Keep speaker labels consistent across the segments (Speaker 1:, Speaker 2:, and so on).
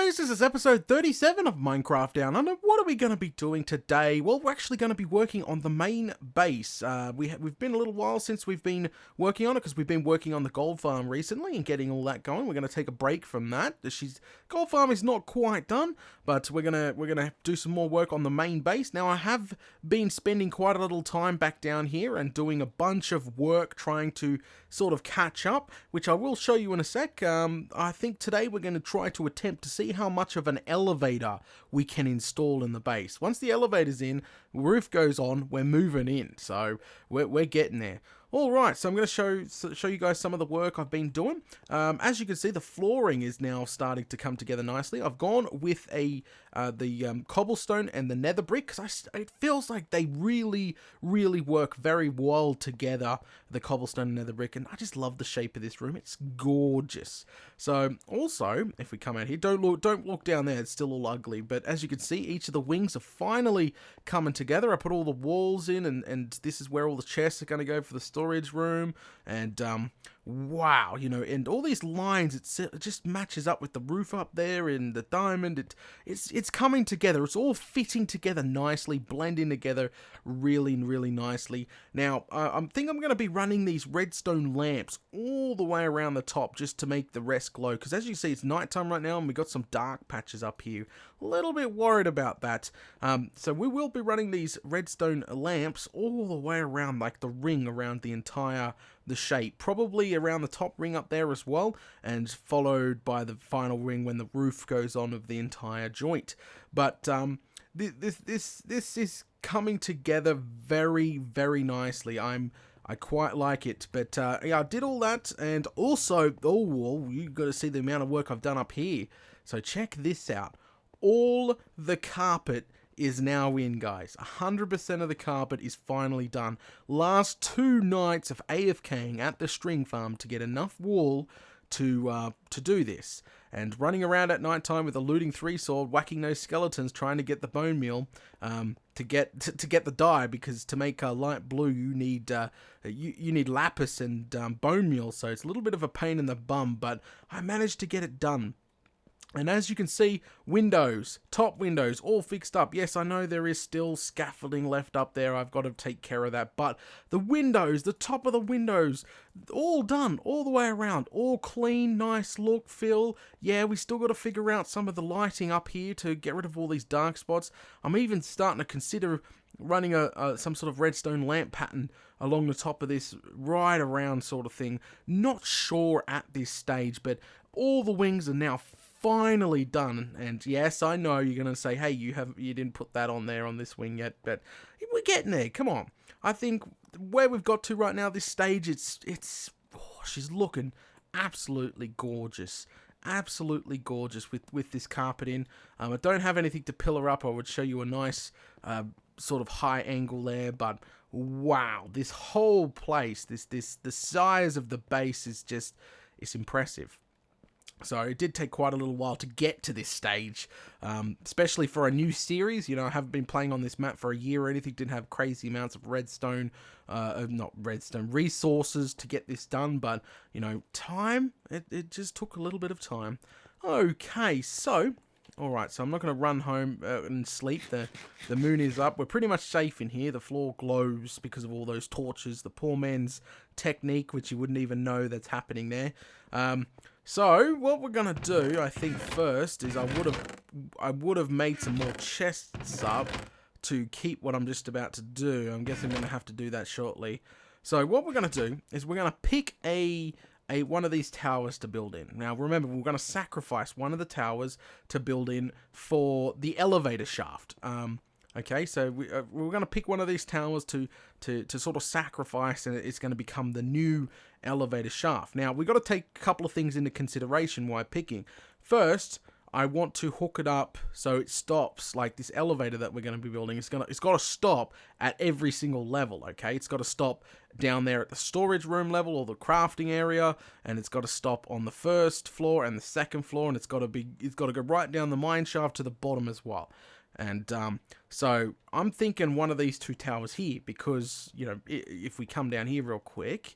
Speaker 1: guys, this is episode 37 of Minecraft Down Under. What are we going to be doing today? Well, we're actually going to be working on the main base. We've been a little while since we've been working on it because we've been working on the gold farm recently and getting all that going. We're going to take a break from that. Gold farm is not quite done, but we're gonna do some more work on the main base. Now, I have been spending quite a little time back down here and doing a bunch of work trying to sort of catch up, which I will show you in a sec. I think today we're going to try to attempt to see how much of an elevator we can install in the base. Once the elevator's in, roof goes on, we're moving in, so we're getting there. Alright, so I'm going to show you guys some of the work I've been doing. As you can see, the flooring is now starting to come together nicely. I've gone with the cobblestone and the nether brick because it feels like they really work very well together, the cobblestone and nether brick, and I just love the shape of this room. It's gorgeous. So also, if we come out here, don't look down there, it's still all ugly, but as you can see, each of the wings are finally coming together. I put all the walls in, and this is where all the chests are going to go for the storage room, and wow, you know, and all these lines, it just matches up with the roof up there and the diamond. It's coming together. It's all fitting together nicely, blending together really nicely. Now, I think I'm going to be running these redstone lamps all the way around the top just to make the rest glow, because as you see, it's nighttime right now and we've got some dark patches up here. A little bit worried about that. So we will be running these redstone lamps all the way around, like the ring around the shape, probably around the top ring up there as well, and followed by the final ring when the roof goes on of the entire joint. But this is coming together very nicely. I quite like it, but yeah, I did all that, and also, oh, well, you got to see the amount of work I've done up here. So check this out. All the carpet is now in, guys. 100% of the carpet is finally done. Last 2 nights of AFKing at the string farm to get enough wool to do this, and running around at night time with a looting 3 sword, whacking those skeletons, trying to get the bone meal to get the dye, because to make light blue you need you need lapis and bone meal. So it's a little bit of a pain in the bum, but I managed to get it done. And as you can see, windows, top windows, all fixed up. Yes, I know there is still scaffolding left up there. I've got to take care of that. But the windows, the top of the windows, all done, all the way around. All clean, nice look, feel. Yeah, we still got to figure out some of the lighting up here to get rid of all these dark spots. I'm even starting to consider running some sort of redstone lamp pattern along the top of this, right around sort of thing. Not sure at this stage, but all the wings are now finally done. And yes, I know you're going to say, hey, you didn't put that on there on this wing yet, but we're getting there. Come on. I think where we've got to right now, this stage, she's looking absolutely gorgeous. Absolutely gorgeous with this carpet in. I don't have anything to pillar up. I would show you a nice sort of high angle there, but wow, this whole place, the size of the base is just, it's impressive. So it did take quite a little while to get to this stage, especially for a new series. You know, I haven't been playing on this map for a year or anything, didn't have crazy amounts of resources to get this done, but, you know, time, it just took a little bit of time. Okay, so, alright, so I'm not going to run home and sleep. The moon is up. We're pretty much safe in here. The floor glows because of all those torches, the poor man's technique, which you wouldn't even know that's happening there. So what we're gonna do, I think, first is I would have made some more chests up to keep what I'm just about to do. I'm guessing I'm gonna have to do that shortly. So what we're gonna do is we're gonna pick one of these towers to build in. Now remember, we're gonna sacrifice one of the towers to build in for the elevator shaft. Okay, so we're going to pick one of these towers to sort of sacrifice, and it's going to become the new elevator shaft. Now, we've got to take a couple of things into consideration while picking. First, I want to hook it up so it stops, like this elevator that we're going to be building. It's got to stop at every single level, okay? It's got to stop down there at the storage room level or the crafting area, and it's got to stop on the first floor and the second floor, and it's got to go right down the mine shaft to the bottom as well. And so I'm thinking one of these 2 towers here, because, you know, if we come down here real quick,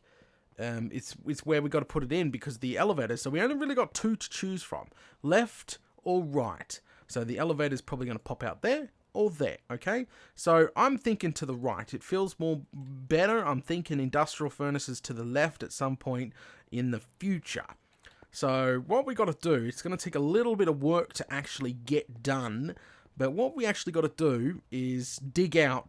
Speaker 1: it's where we got to put it in because the elevator. So we only really got 2 to choose from, left all right. So the elevator is probably going to pop out there or there, okay? So I'm thinking to the right. It feels more better. I'm thinking industrial furnaces to the left at some point in the future. So what we got to do, it's going to take a little bit of work to actually get done, but what we actually got to do is dig out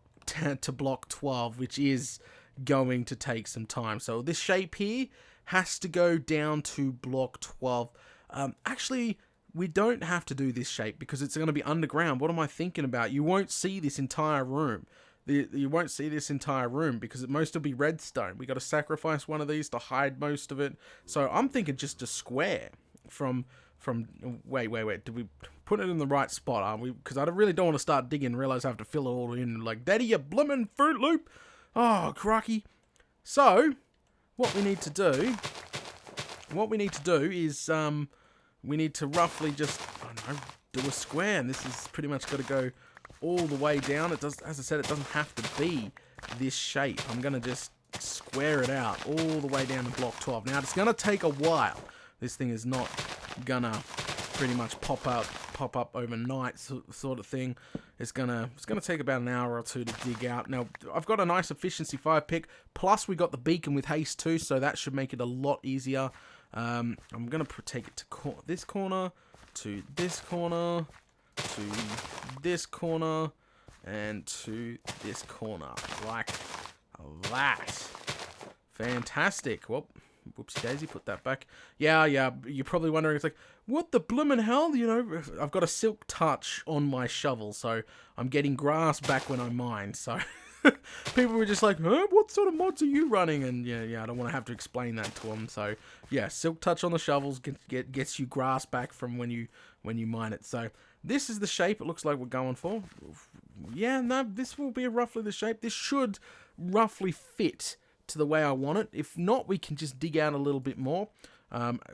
Speaker 1: to block 12, which is going to take some time. So this shape here has to go down to block 12. Actually, we don't have to do this shape because it's going to be underground. What am I thinking about? You won't see this entire room. You won't see this entire room because most will be redstone. We got to sacrifice one of these to hide most of it. So I'm thinking just a square from wait. Did we put it in the right spot? Aren't we? Because I really don't want to start digging and realize I have to fill it all in. Like, Daddy, you bloomin' Fruit Loop. Oh, crocky. So what we need to do is we need to roughly just, I don't know, do a square, and this is pretty much got to go all the way down. It does, as I said, it doesn't have to be this shape. I'm going to just square it out all the way down to block 12. Now, it's going to take a while. This thing is not going to pretty much pop up overnight sort of thing. It's gonna take about an hour or two to dig out. Now, I've got a nice efficiency 5 pick, plus we got the beacon with haste too, so that should make it a lot easier. I'm going to take it to this corner, to this corner, to this corner, and to this corner, like that. Fantastic. Well, whoopsie daisy, put that back. Yeah, you're probably wondering, it's like, what the bloomin' hell? You know, I've got a silk touch on my shovel, so I'm getting grass back when I mine, so... People were just like, huh, what sort of mods are you running? And yeah, I don't want to have to explain that to them. So yeah, silk touch on the shovels gets you grass back from when you mine it. So this is the shape it looks like we're going for. Yeah, no, this will be roughly the shape. This should roughly fit to the way I want it. If not, we can just dig out a little bit more.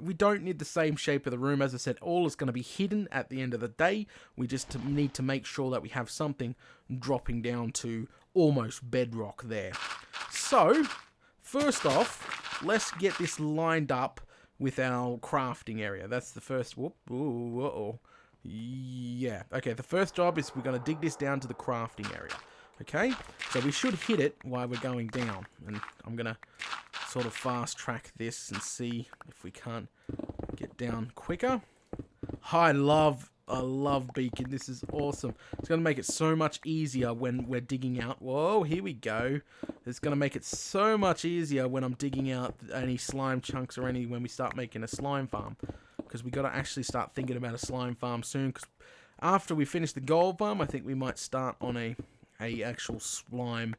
Speaker 1: We don't need the same shape of the room. As I said, all is going to be hidden at the end of the day. We just need to make sure that we have something dropping down to almost bedrock there. So, first off, let's get this lined up with our crafting area. That's the first... Whoop. Ooh, uh-oh. Yeah. Okay, the first job is we're going to dig this down to the crafting area. Okay? So we should hit it while we're going down. And I'm going to sort of fast track this and see if we can't get down quicker. I love beacon. This is awesome. It's going to make it so much easier when we're digging out. Whoa, here we go. It's going to make it so much easier when I'm digging out any slime chunks or when we start making a slime farm. Because we got to actually start thinking about a slime farm soon. Because after we finish the gold farm, I think we might start on a actual slime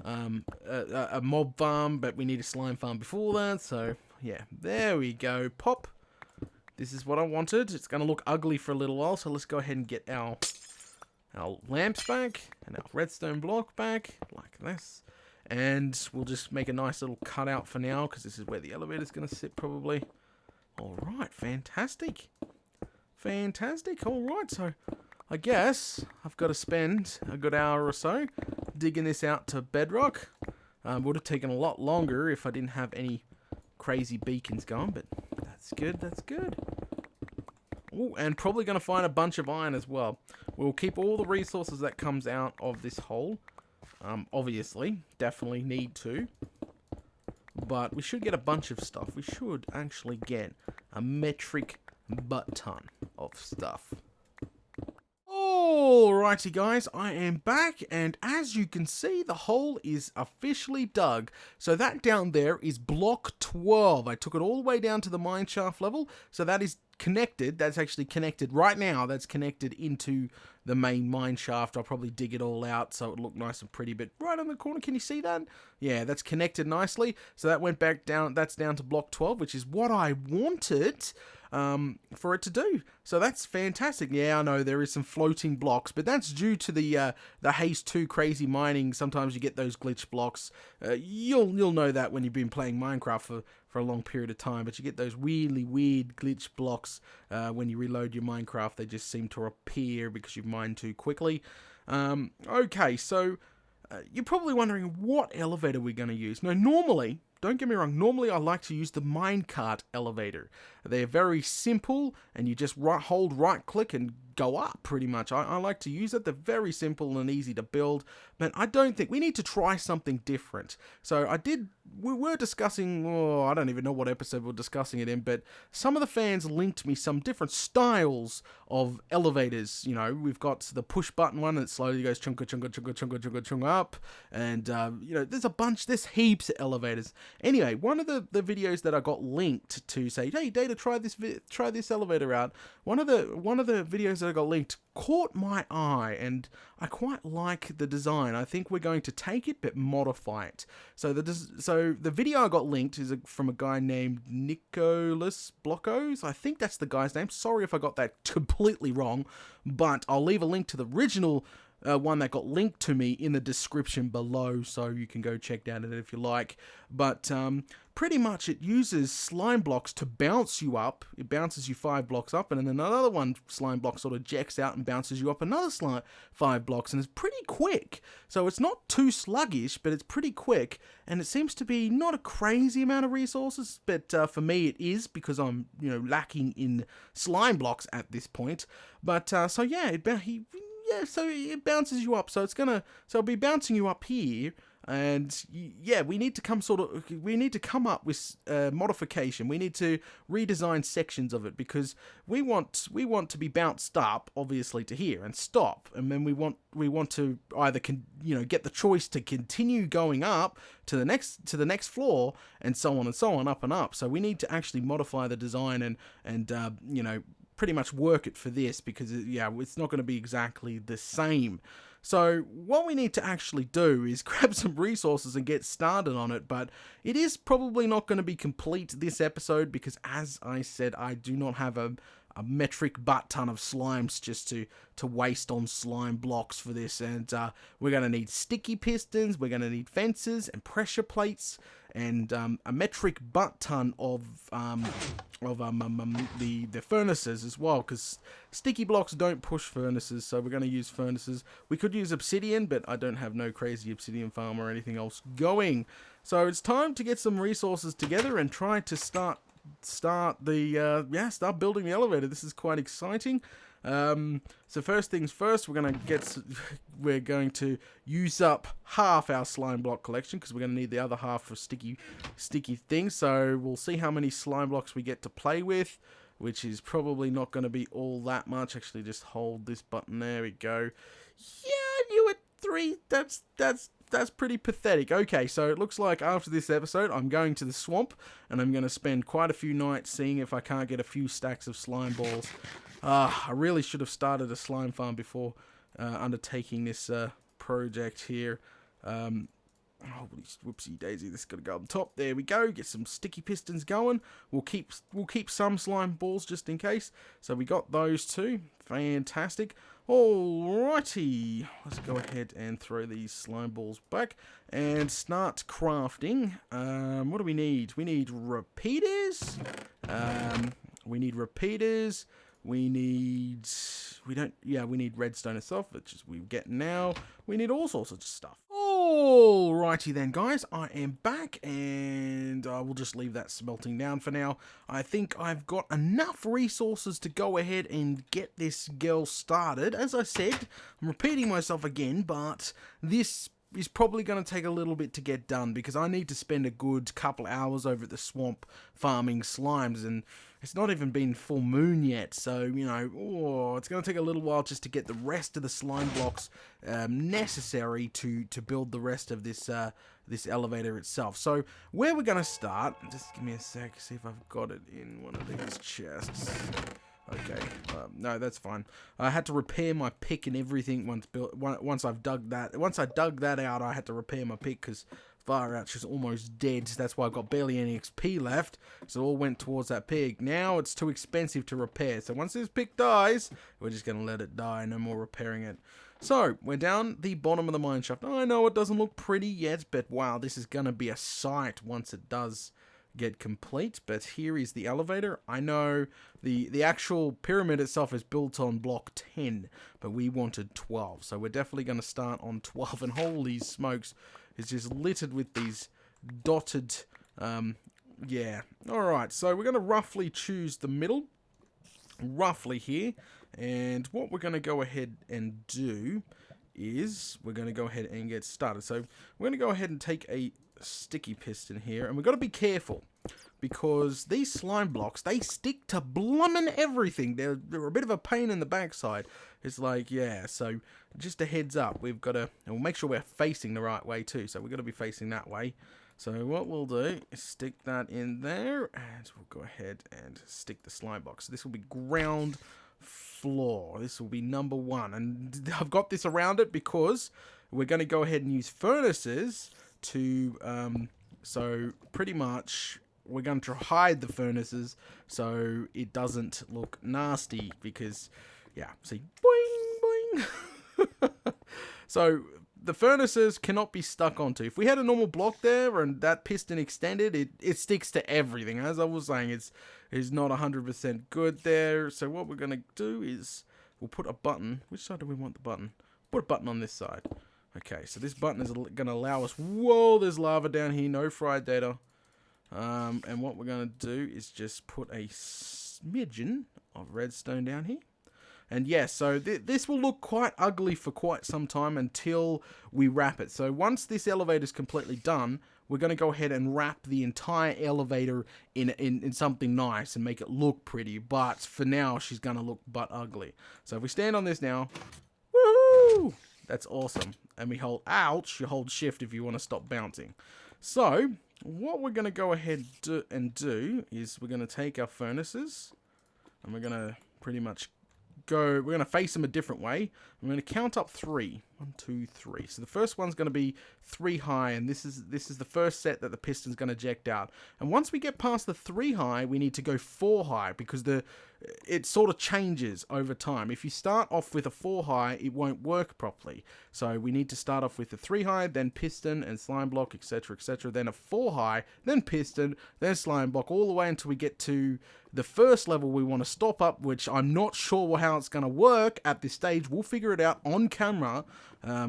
Speaker 1: a mob farm, but we need a slime farm before that. So yeah, there we go. Pop. This is what I wanted. It's going to look ugly for a little while, so let's go ahead and get our lamps back and our redstone block back, like this. And we'll just make a nice little cutout for now, because this is where the elevator's going to sit probably. Alright, fantastic. Fantastic, alright, so I guess I've got to spend a good hour or so digging this out to bedrock. Would have taken a lot longer if I didn't have any crazy beacons going, but that's good, that's good. Ooh, and probably going to find a bunch of iron as well. We'll keep all the resources that comes out of this hole. Obviously, definitely need to. But we should get a bunch of stuff. We should actually get a metric butt ton of stuff. Alrighty guys, I am back, and as you can see, the hole is officially dug. So that down there is block 12. I took it all the way down to the mine shaft level, so that is connected. That's actually connected right now. That's connected into the main mine shaft. I'll probably dig it all out so it look nice and pretty, but right on the corner, can you see that? Yeah, that's connected nicely. So that went back down, that's down to block 12, which is what I wanted for it to do. So that's fantastic. Yeah, I know there is some floating blocks, but that's due to the Haze 2 crazy mining. Sometimes you get those glitch blocks. You'll know that when you've been playing Minecraft for a long period of time, but you get those really weird glitch blocks when you reload your Minecraft. They just seem to appear because you've mined too quickly. Okay, so you're probably wondering what elevator we're going to use. Now, normally, Don't get me wrong, normally I like to use the minecart elevator. They're very simple, and you just hold right click and go up pretty much. I like to use it. They're very simple and easy to build, but I don't think we need to try something different. So we were discussing, I don't even know what episode we're discussing it in, but some of the fans linked me some different styles of elevators. You know, we've got the push button one that slowly goes chunga chunga chunga chunga chunga chunga up, and you know, there's heaps of elevators. Anyway, one of the videos that I got linked to say, hey Data, try this elevator out. One of the videos that I got linked caught my eye, and I quite like the design. I think we're going to take it but modify it. So the video I got linked is from a guy named Nicholas Blockos. I think that's the guy's name. Sorry if I got that completely wrong, but I'll leave a link to the original one that got linked to me in the description below, so you can go check down it if you like. But pretty much it uses slime blocks to bounce you up. It bounces you 5 blocks up, and then another one slime block sort of jacks out and bounces you up another 5 blocks, and it's pretty quick. So it's not too sluggish, but it's pretty quick, and it seems to be not a crazy amount of resources, but for me it is, because I'm, you know, lacking in slime blocks at this point. But so yeah, so it bounces you up. So it'll be bouncing you up here, and yeah, we need to come up with modification. We need to redesign sections of it, because we want to be bounced up, obviously, to here and stop, and then we want to either get the choice to continue going up to the next floor, and so on up and up. So we need to actually modify the design and you know, pretty much work it for this, because it's not going to be exactly the same. So what we need to actually do is grab some resources and get started on it, but it is probably not going to be complete this episode, because as I said, I do not have a metric butt ton of slimes just to waste on slime blocks for this, and we're going to need sticky pistons, we're going to need fences and pressure plates, and a metric butt ton of the furnaces as well, because sticky blocks don't push furnaces, so we're going to use furnaces. We could use obsidian, but I don't have no crazy obsidian farm or anything else going. So it's time to get some resources together and try to start building the elevator. This is quite exciting. So first things first, we're going to use up half our slime block collection, because we're going to need the other half for sticky things. So we'll see how many slime blocks we get to play with, which is probably not going to be all that much. Actually, just hold this button. There we go. Yeah, you at 3. That's pretty pathetic. Okay, so it looks like after this episode, I'm going to the swamp, and I'm going to spend quite a few nights seeing if I can't get a few stacks of slime balls. I really should have started a slime farm before undertaking this project here. Whoopsie daisy, this is gonna go up top. There we go. Get some sticky pistons going. We'll keep some slime balls just in case. So we got those two. Fantastic. Alrighty, let's go ahead and throw these slime balls back and start crafting. What do we need? We need repeaters. We need redstone itself, which is we get now. We need all sorts of stuff. Alrighty then, guys, I am back, and I will just leave that smelting down for now. I think I've got enough resources to go ahead and get this girl started. As I said, I'm repeating myself again, but this is probably going to take a little bit to get done, because I need to spend a good couple hours over at the swamp farming slimes, and it's not even been full moon yet, so, you know, it's going to take a little while just to get the rest of the slime blocks necessary to build the rest of this this elevator itself. So where we're going to start, just give me a sec, see if I've got it in one of these chests. Okay, no, that's fine. I had to repair my pick and everything once I dug that out. I had to repair my pick, because far out, she's almost dead. That's why I've got barely any XP left, so it all went towards that pig. Now it's too expensive to repair, so once this pig dies, we're just gonna let it die. No more repairing it. So we're down the bottom of the mine shaft. I know it doesn't look pretty yet, but wow, this is gonna be a sight once it does get complete. But here is the elevator. I know the actual pyramid itself is built on block 10, but we wanted 12, so we're definitely going to start on 12. And holy smokes, it's just littered with these dotted Yeah. Alright, so we're going to roughly choose the middle. Roughly here. And what we're going to go ahead and do is we're going to go ahead and get started. So we're going to go ahead and take a sticky piston here. And we've got to be careful. Because these slime blocks, they stick to bloomin' everything. They're a bit of a pain in the backside. It's like, yeah, so just a heads up. We've got to, and we'll make sure we're facing the right way too. So we've got to be facing that way. So what we'll do is stick that in there. And we'll go ahead and stick the slime block. So this will be ground floor. This will be number 1. And I've got this around it because we're going to go ahead and use furnaces to, so pretty much... we're going to hide the furnaces so it doesn't look nasty because, yeah, see, boing, boing. So the furnaces cannot be stuck onto. If we had a normal block there and that piston extended, it sticks to everything. As I was saying, it's not 100% good there. So what we're going to do is we'll put a button. Which side do we want the button? Put a button on this side. Okay, so this button is going to allow us... whoa, there's lava down here. No fried data. And what we're going to do is just put a smidgen of redstone down here. And yeah, so this will look quite ugly for quite some time until we wrap it. So once this elevator is completely done, we're going to go ahead and wrap the entire elevator in something nice and make it look pretty. But for now, she's going to look butt ugly. So if we stand on this now, woohoo! That's awesome. And we hold, ouch, you hold shift if you want to stop bouncing. So... what we're going to go ahead and do is we're going to take our furnaces and we're going to pretty much we're going to face them a different way. I'm going to count up 3. 1, 2, 3. So the first one's going to be 3 high, and this is the first set that the piston's going to eject out. And once we get past the 3 high, we need to go 4 high because it sort of changes over time. If you start off with a 4 high, it won't work properly. So we need to start off with a 3 high, then piston and slime block, etc., etc. Then a 4 high, then piston, then slime block, all the way until we get to the first level we want to stop up, which I'm not sure how it's going to work at this stage. We'll figure it out on camera, how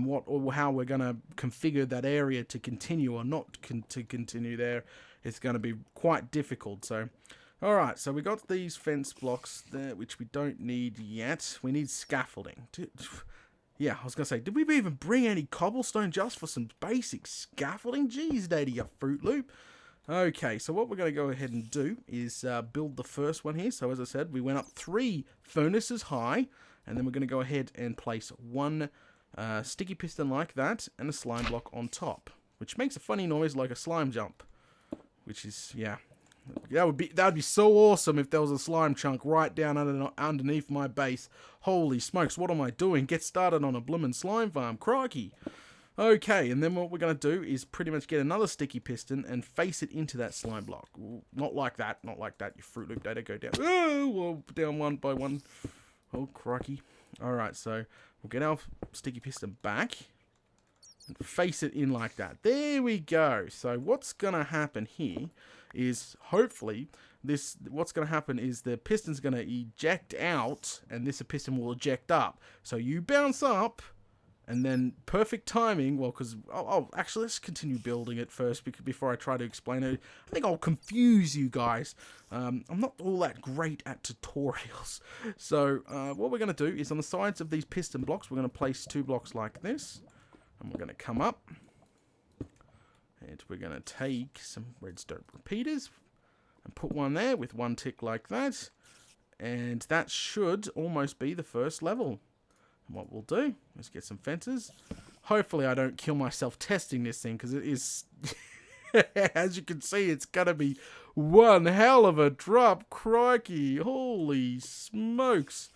Speaker 1: we're going to configure that area to continue or not to continue there. It's going to be quite difficult. So, alright, so we got these fence blocks there, which we don't need yet. We need scaffolding. Yeah, I was going to say, did we even bring any cobblestone just for some basic scaffolding? Jeez, Daddy, you Fruit Loop. Okay, so what we're going to go ahead and do is build the first one here. So as I said, we went up 3 furnaces high, and then we're going to go ahead and place 1 sticky piston like that, and a slime block on top, which makes a funny noise like a slime jump, which is, yeah, that would be so awesome if there was a slime chunk right down underneath my base. Holy smokes, what am I doing? Get started on a bloomin' slime farm, crikey. Okay, and then what we're going to do is pretty much get another sticky piston and face it into that slime block. Not like that, not like that, you Fruit Loop data, go down. Oh, well, down one by one. Oh, crikey. Alright, so we'll get our sticky piston back and face it in like that. There we go. So what's going to happen here is hopefully what's going to happen is the piston's going to eject out and this piston will eject up. So you bounce up. And then perfect timing, well, because, actually, let's continue building it first before I try to explain it. I think I'll confuse you guys. I'm not all that great at tutorials. So, what we're going to do is on the sides of these piston blocks, we're going to place 2 blocks like this. And we're going to come up. And we're going to take some redstone repeaters and put one there with 1 tick like that. And that should almost be the first level. And what we'll do is get some fences. Hopefully I don't kill myself testing this thing, because it is, as you can see, it's going to be one hell of a drop. Crikey. Holy smokes.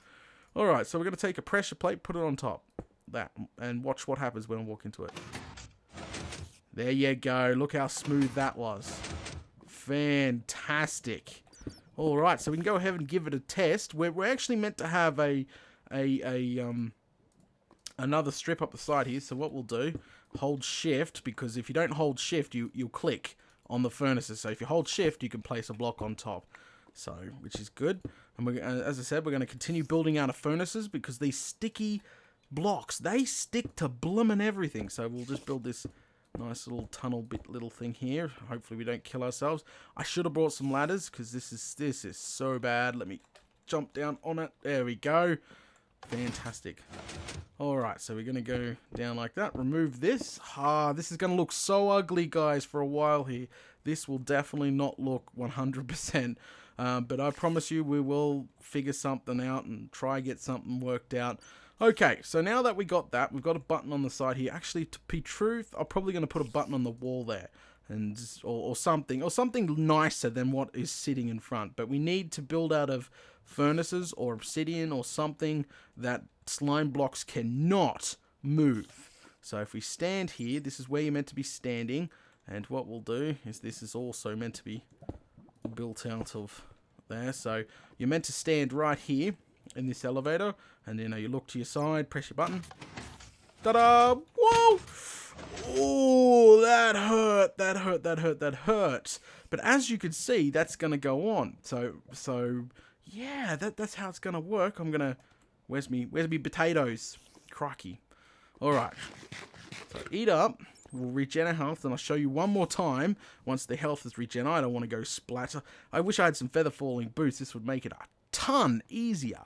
Speaker 1: Alright, so we're going to take a pressure plate, put it on top. That, and watch what happens when I walk into it. There you go. Look how smooth that was. Fantastic. Alright, so we can go ahead and give it a test. We're actually meant to have another strip up the side here. So what we'll do, hold shift, because if you don't hold shift, you'll click on the furnaces. So if you hold shift, you can place a block on top. So, which is good. And we're, as I said, we're going to continue building out of furnaces, because these sticky blocks, they stick to bloomin' everything. So we'll just build this Nice little tunnel bit little thing here. Hopefully we don't kill ourselves. I should have brought some ladders because this is so bad. Let me jump down on it. There we go. Fantastic. Alright, so we're going to go down like that. Remove this. This is going to look so ugly, guys, for a while here. This will definitely not look 100%. But I promise you we will figure something out and try get something worked out. Okay, so now that we got that, we've got a button on the side here. Actually, to be truth, I'm probably going to put a button on the wall there. And or something nicer than what is sitting in front. But we need to build out of furnaces or obsidian or something that slime blocks cannot move. So if we stand here, this is where you're meant to be standing. And what we'll do is this is also meant to be built out of there. So you're meant to stand right here in this elevator. And you look to your side, press your button. Ta-da! Whoa! Oh, that hurt, that hurt, that hurt, that hurt. But as you can see, that's going to go on. So yeah, that's how it's going to work. I'm going to... Where's me potatoes? Crikey. Alright. So eat up. We'll regen our health, and I'll show you one more time. Once the health is regen, I don't want to go splatter. I wish I had some feather falling boots. This would make it a ton easier.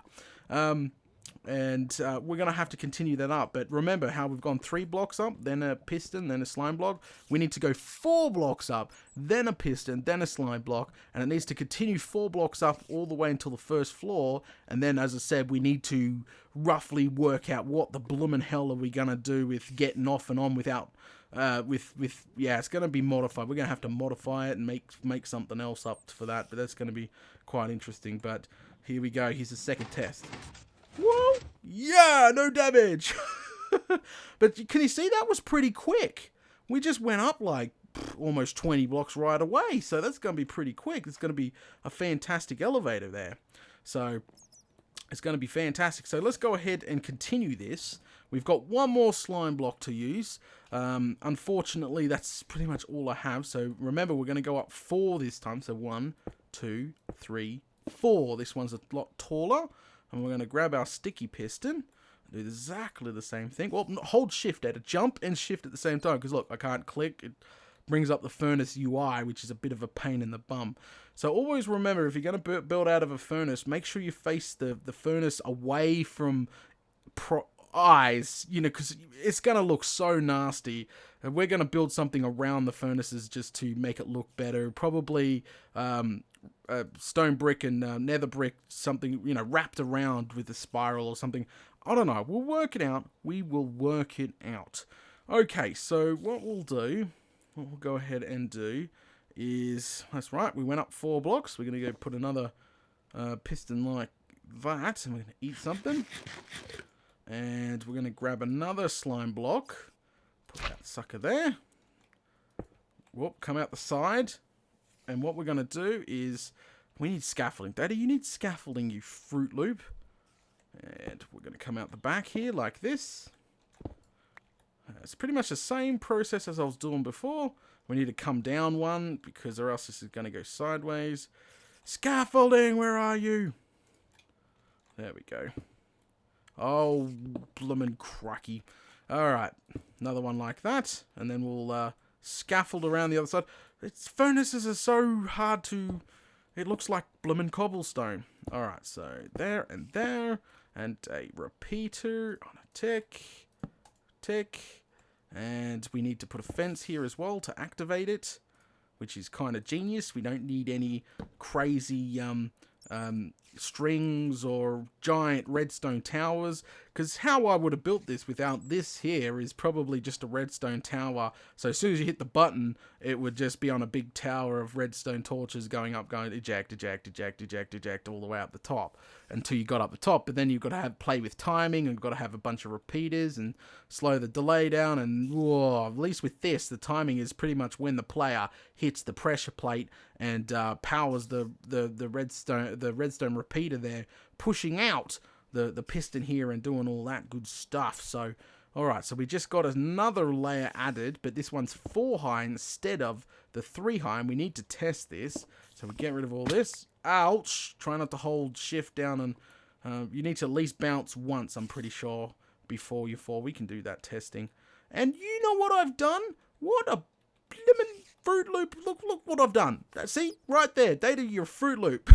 Speaker 1: And we're going to have to continue that up. But remember how we've gone 3 blocks up, then a piston, then a slime block. We need to go 4 blocks up, then a piston, then a slime block. And it needs to continue 4 blocks up all the way until the first floor. And then, as I said, we need to roughly work out what the bloomin' hell are we going to do with getting off and on without... yeah, it's going to be modified. We're going to have to modify it and make something else up for that. But that's going to be quite interesting. But here we go. Here's the second test. Whoa! Yeah, no damage. But can you see that was pretty quick? We just went up like almost 20 blocks right away. So that's going to be pretty quick. It's going to be a fantastic elevator there. So it's going to be fantastic. So let's go ahead and continue this. We've got one more slime block to use. Unfortunately, that's pretty much all I have. So remember, we're going to go up 4 this time. So 1, 2, 3, 4. This one's a lot taller. And we're going to grab our sticky piston, do exactly the same thing. Well, hold shift there to jump and shift at the same time. Because look, I can't click. It brings up the furnace UI, which is a bit of a pain in the bum. So always remember, if you're going to build out of a furnace, make sure you face the furnace away from eyes, because it's going to look so nasty. And we're going to build something around the furnaces just to make it look better. Probably... stone brick and nether brick, something, wrapped around with a spiral or something. I don't know. We'll work it out. We will work it out. Okay, so what we'll go ahead and do is, that's right, we went up 4 blocks. We're going to go put another piston like that, and we're going to eat something. And we're going to grab another slime block. Put that sucker there. Whoop, come out the side. And what we're going to do is, we need scaffolding. Daddy, you need scaffolding, you Fruit Loop. And we're going to come out the back here like this. It's pretty much the same process as I was doing before. We need to come down one, because or else this is going to go sideways. Scaffolding, where are you? There we go. Oh, bloomin' cracky. Alright, another one like that. And then we'll scaffold around the other side. Furnaces are so hard to... It looks like bloomin' cobblestone. Alright, so there, and a repeater on a tick. And we need to put a fence here as well to activate it, which is kind of genius. We don't need any crazy strings or giant redstone towers, because how I would have built this without this here is probably just a redstone tower. So as soon as you hit the button, it would just be on a big tower of redstone torches going up, going eject all the way up the top until you got up the top. But then you've got to play with timing, and got to have a bunch of repeaters and slow the delay down. And whoa, at least with this, the timing is pretty much when the player hits the pressure plate and powers the redstone repeater there, pushing out the piston here and doing all that good stuff. So alright, so we just got another layer added, but this one's 4 high instead of the 3 high, and we need to test this. So we get rid of all this. Ouch! Try not to hold shift down, and you need to at least bounce once, I'm pretty sure, before you fall. We can do that testing. And you know what I've done? What a blimmin' Fruit Loop. Look what I've done. See? Right there. Data, your Fruit Loop.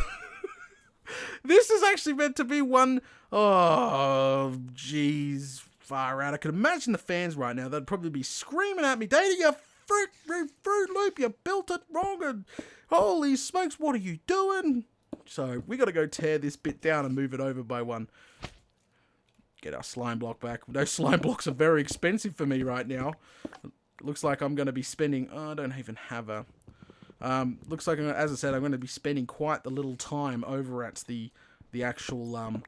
Speaker 1: This is actually meant to be one... Oh, jeez. Far out. I can imagine the fans right now. They'd probably be screaming at me. Data, your Fruit Loop. You built it wrong. And holy smokes, what are you doing? So we got to go tear this bit down and move it over by one. Get our slime block back. Those slime blocks are very expensive for me right now. It looks like I'm going to be spending... Oh, I don't even have a... looks like, as I said, I'm going to be spending quite the little time over at the actual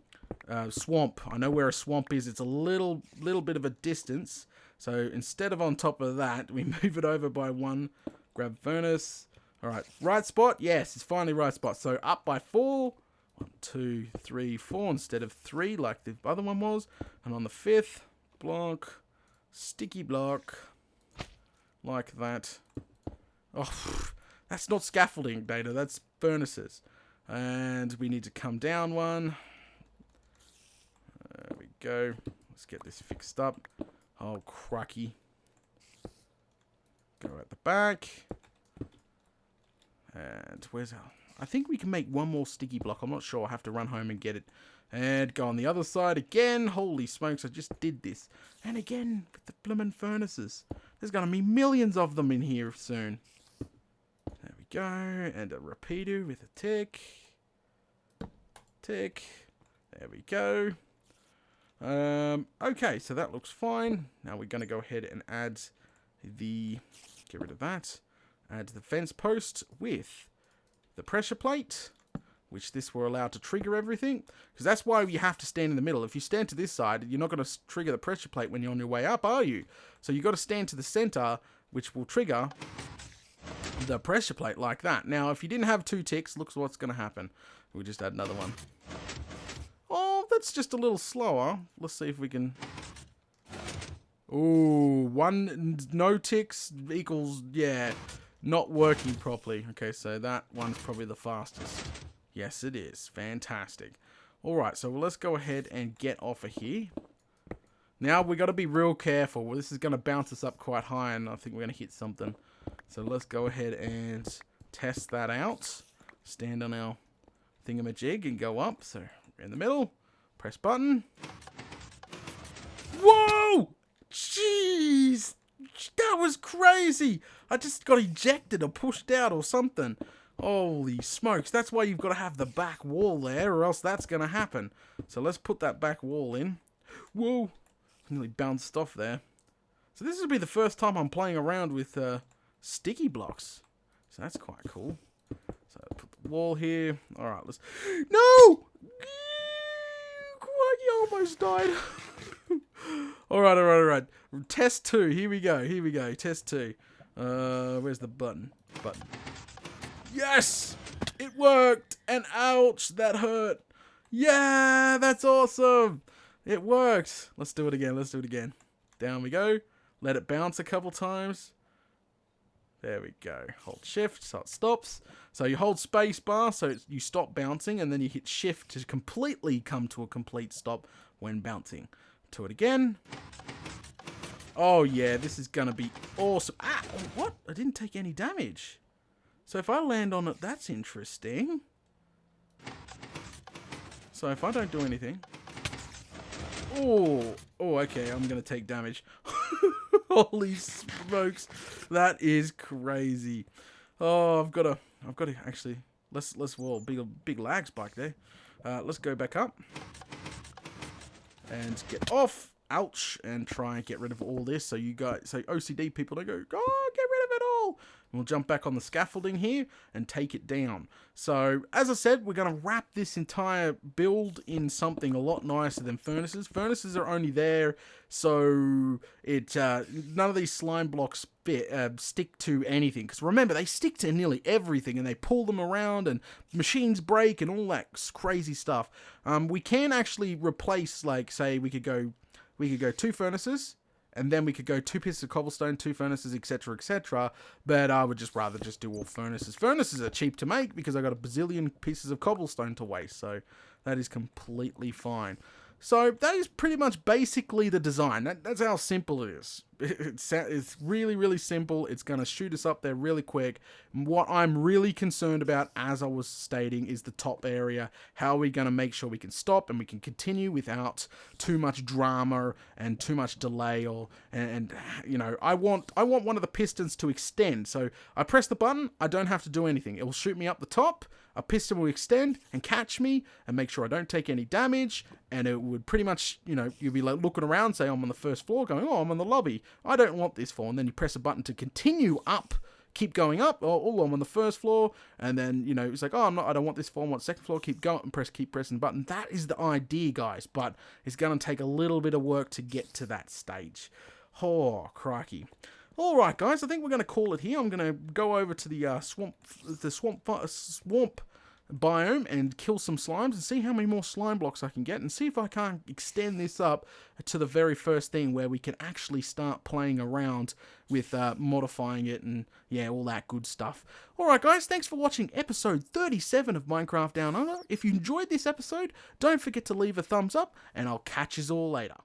Speaker 1: swamp. I know where a swamp is. It's a little bit of a distance. So instead of on top of that, we move it over by one. Grab furnace. All right, right spot. Yes, it's finally right spot. So up by 4. 1, 2, 3, 4 instead of 3 like the other one was. And on the 5th block, sticky block, like that. Oh, that's not scaffolding, Data. That's furnaces. And we need to come down one. There we go. Let's get this fixed up. Oh, crucky. Go at the back. And where's our... I think we can make one more sticky block. I'm not sure. I'll have to run home and get it. And go on the other side again. Holy smokes, I just did this. And again, with the bloomin' furnaces. There's going to be millions of them in here soon. There we go. And a repeater with a tick. Tick. There we go. Okay, so that looks fine. Now we're going to go ahead and add the... Get rid of that. Add the fence post with the pressure plate, which this will allow to trigger everything. Because that's why you have to stand in the middle. If you stand to this side, you're not going to trigger the pressure plate when you're on your way up, are you? So you've got to stand to the center, which will trigger the pressure plate like that. Now, if you didn't have 2 ticks, look what's going to happen. We'll just add another one. Oh, that's just a little slower. Let's see if we can... Ooh, 1 no ticks equals, yeah... Not working properly. Okay, so that one's probably the fastest. Yes, it is. Fantastic. Alright, so let's go ahead and get off of here. Now, we got to be real careful. Well, this is going to bounce us up quite high, and I think we're going to hit something. So let's go ahead and test that out. Stand on our thingamajig and go up. So, we're in the middle. Press button. Whoa! Jeez! That was crazy! I just got ejected or pushed out or something. Holy smokes. That's why you've got to have the back wall there, or else that's going to happen. So let's put that back wall in. Whoa! Nearly bounced off there. So this will be the first time I'm playing around with sticky blocks. So that's quite cool. So put the wall here. Alright, let's... No! I almost died. Alright. Test 2. Here we go. Test 2. Where's the button? Yes! It worked! And ouch, that hurt. Yeah, that's awesome. It worked. Let's do it again. Down we go. Let it bounce a couple times. There we go. Hold shift so it stops. So you hold space bar so you stop bouncing, and then you hit shift to completely come to a complete stop when bouncing. Do it again. Oh yeah, this is gonna be awesome. Ah, what? I didn't take any damage. So if I land on it, that's interesting. So if I don't do anything... Oh, okay, I'm gonna take damage. Holy smokes, that is crazy. Oh, I've got to actually let's whoa, big lag spike there. Let's go back up and get off. Ouch, and try and get rid of all this. So you guys, so OCD people don't go, oh, get rid of it all. And we'll jump back on the scaffolding here and take it down. So, as I said, we're going to wrap this entire build in something a lot nicer than furnaces. Furnaces are only there so it none of these slime blocks stick to anything. Because remember, they stick to nearly everything and they pull them around and machines break and all that crazy stuff. We can actually replace, like, say, we could go 2 furnaces, and then we could go 2 pieces of cobblestone, 2 furnaces, etc., etc. But I would just rather just do all furnaces. Furnaces are cheap to make because I got a bazillion pieces of cobblestone to waste, so that is completely fine. So that is pretty much basically the design. That's how simple it is. It's really, really simple. It's going to shoot us up there really quick. What I'm really concerned about, as I was stating, is the top area. How are we going to make sure we can stop and we can continue without too much drama and too much delay? And you know, I want one of the pistons to extend. So I press the button. I don't have to do anything. It will shoot me up the top. A piston will extend and catch me and make sure I don't take any damage. And it would pretty much, you know, you'd be like looking around, say I'm on the first floor, going, oh, I'm on the lobby. I don't want this floor. And then you press a button to continue up, keep going up. Oh, I'm on the first floor. And then, you know, it's like, oh, I don't want this floor. I want second floor. Keep going and keep pressing the button. That is the idea, guys. But it's going to take a little bit of work to get to that stage. Oh, crikey. All right, guys, I think we're going to call it here. I'm going to go over to the swamp biome and kill some slimes and see how many more slime blocks I can get and see if I can't extend this up to the very first thing where we can actually start playing around with modifying it and, yeah, all that good stuff. All right, guys, thanks for watching episode 37 of Minecraft Down Under. If you enjoyed this episode, don't forget to leave a thumbs up, and I'll catch you all later.